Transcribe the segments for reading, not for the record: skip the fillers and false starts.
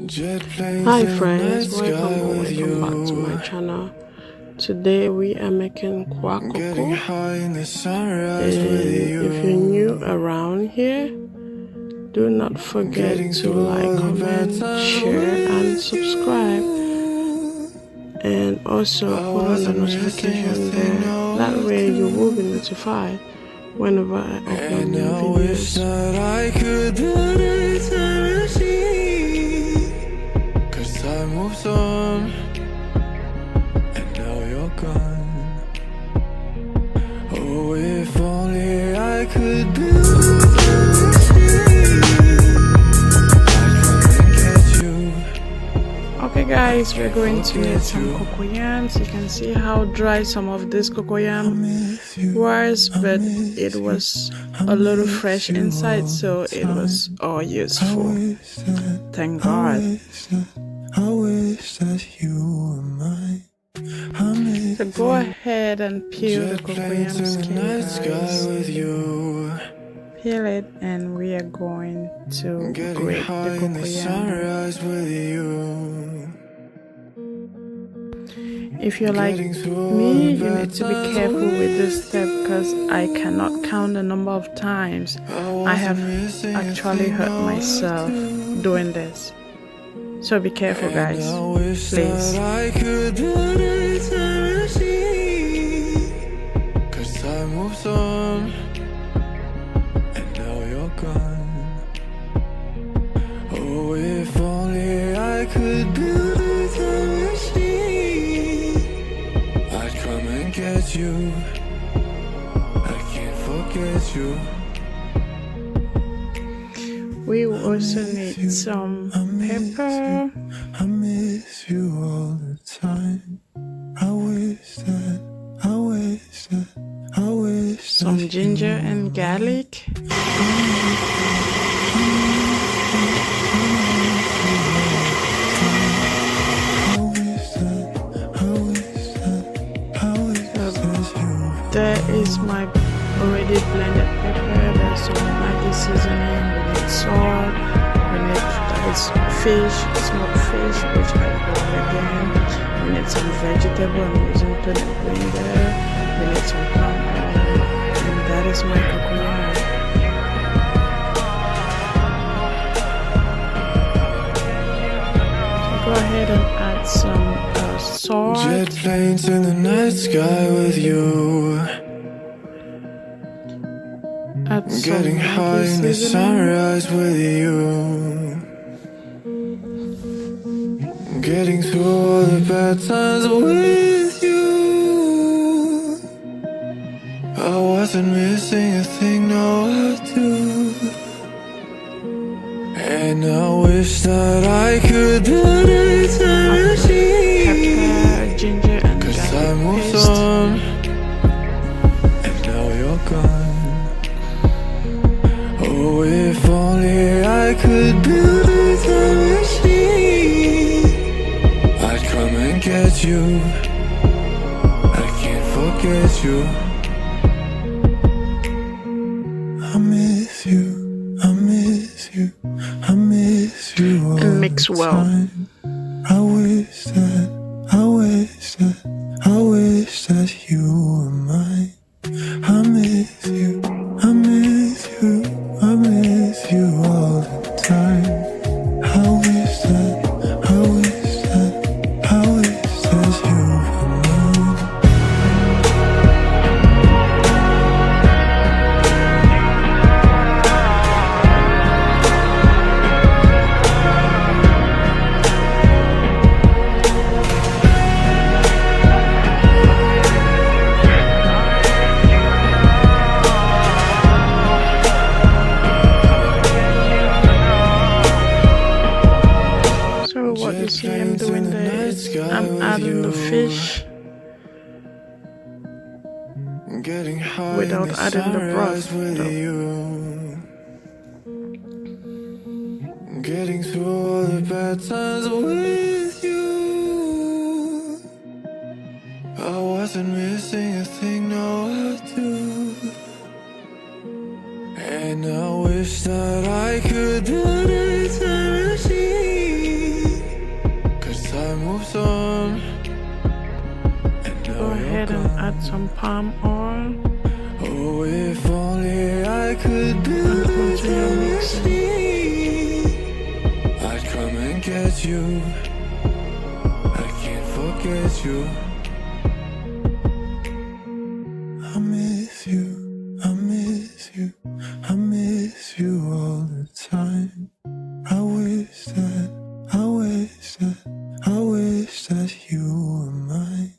Hi friends, welcome back to my channel. Today we are making Kwacoco, and if you're new around here, do not forget to like, comment, share and subscribe, and also put on the notification bell. That way you will be notified whenever I upload new videos. Time moves on, and now you're gone. Oh, if only I could build a tree, I'd come and get you. Okay guys, we're going to make some cocoyams. You can see how dry some of this cocoyam was, but it was a little fresh inside, so it was all useful. Thank God. I wish that you were mine. So go ahead and peel the cocoyam skin, guys. Peel it, and we are going to grate the cocoyam. If you're like me, you need to be careful with this step because I cannot count the number of times I have actually hurt myself doing this. So be careful, guys, please. Cause time moves on, and now you're gone. Oh, if only I could build a time machine, I'd come and get you. I can't forget you. We also need some pepper. I miss you all the time. I wish that some ginger and garlic. There is my already blended pepper. There's some Maggi seasoning. We need salt. We need fish, smoked fish, which I boiled again. We need some vegetable. I'm using turnip green there. We need some palm oil, and that is my cocoyam. So go ahead and add some salt. Jet planes in the night sky with you. Add some Getting high in the sunrise with you. Getting through all the bad times with you. I wasn't missing a thing, now I do. And I wish that I could build a time machine. Pepper, ginger and garlic time moves paste. on, and now you're gone. Oh, if only I could build a time machine, I'd come and get you. I can't forget you. I miss you, I miss you, I miss you all And mix well. the time. I wish that you were mine. I miss you, I miss you, I miss you all the time. I wish that you were mine. What you see I'm doing there is I'm adding the fish without adding the broth. Getting through all the bad times with you. I wasn't missing a thing, now I do. And I wish that I could build a time machine. ahead and add some palm oil. Oh, if only I could build a time machine, I'd come and get you. I can't forget you. I miss you, I miss you, I miss you all the time. I wish that you were mine.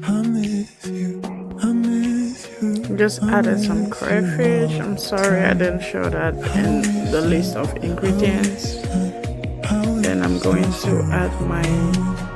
I miss you, I miss you. Just added some crayfish. I'm sorry I didn't show that in the list of ingredients. Then I'm going to add my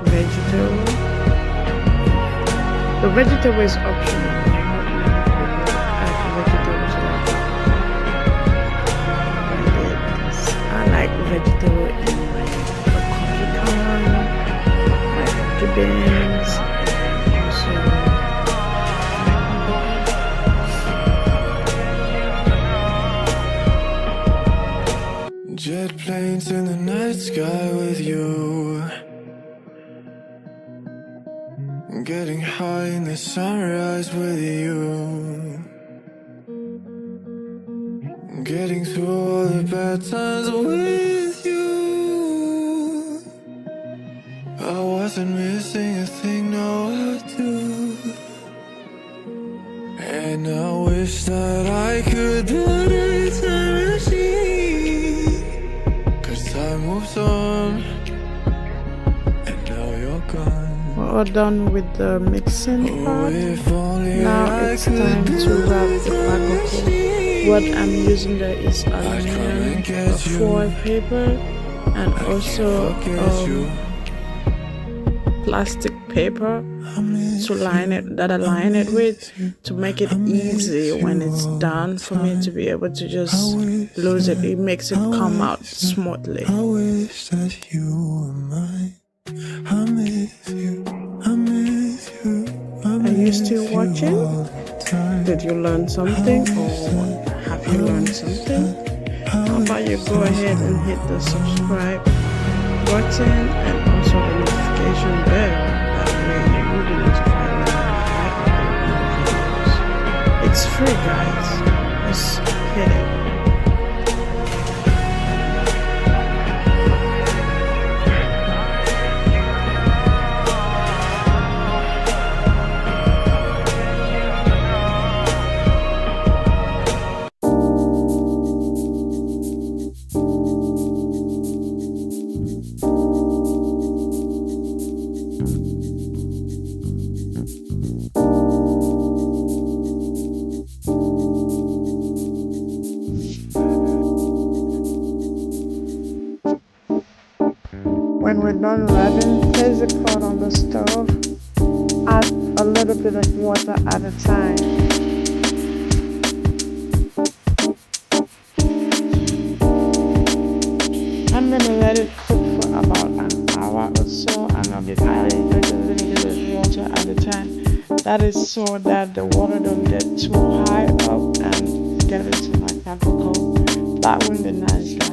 vegetable. The vegetable is optional. I like vegetable in my cookie corn, my cookie beans, and Jet planes in the night sky with you, getting high in the sunrise with you, getting through all the bad times with you. I wasn't missing a thing, no I do. And I wish that I could build a time machine, 'cause time moves on, and now you're gone. we're all done with the mixing part. Now it's time to wrap the Kwacoco. What I'm using there is aluminum foil paper and also plastic paper to line it, that I line it with, to make it easy when it's done for me to be able to just lose it. It makes it come out smoothly. I wish that you were mine. I miss you, I miss you, Are you still watching? Did you learn something, or have you learned something? How about you go ahead and hit the subscribe button and also the notification bell. That way you will be notified when I upload videos. It's free, guys. Just hit it. When we're done rubbing, place the pot on the stove. Add a little bit of water at a time. I'm gonna let it cook for about an hour or so, and I'll be adding a little bit of water at a time. That is so that the water don't get too high up and get into my Kwacoco. That will be nice, guys.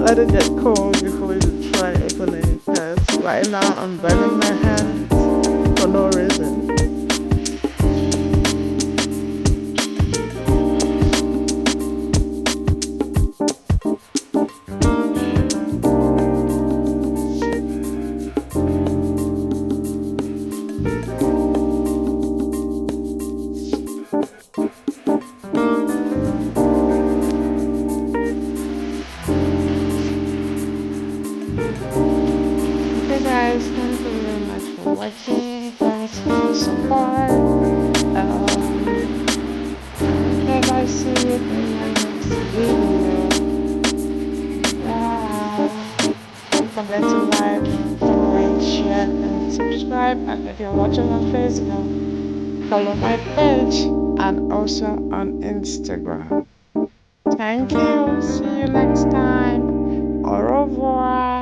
Let it get cold before you try opening it, because right now I'm burning my hand for no reason. forget to like, comment, share, and subscribe. And if you're watching on Facebook, follow my page and also on Instagram. Thank you. See you next time. Au revoir.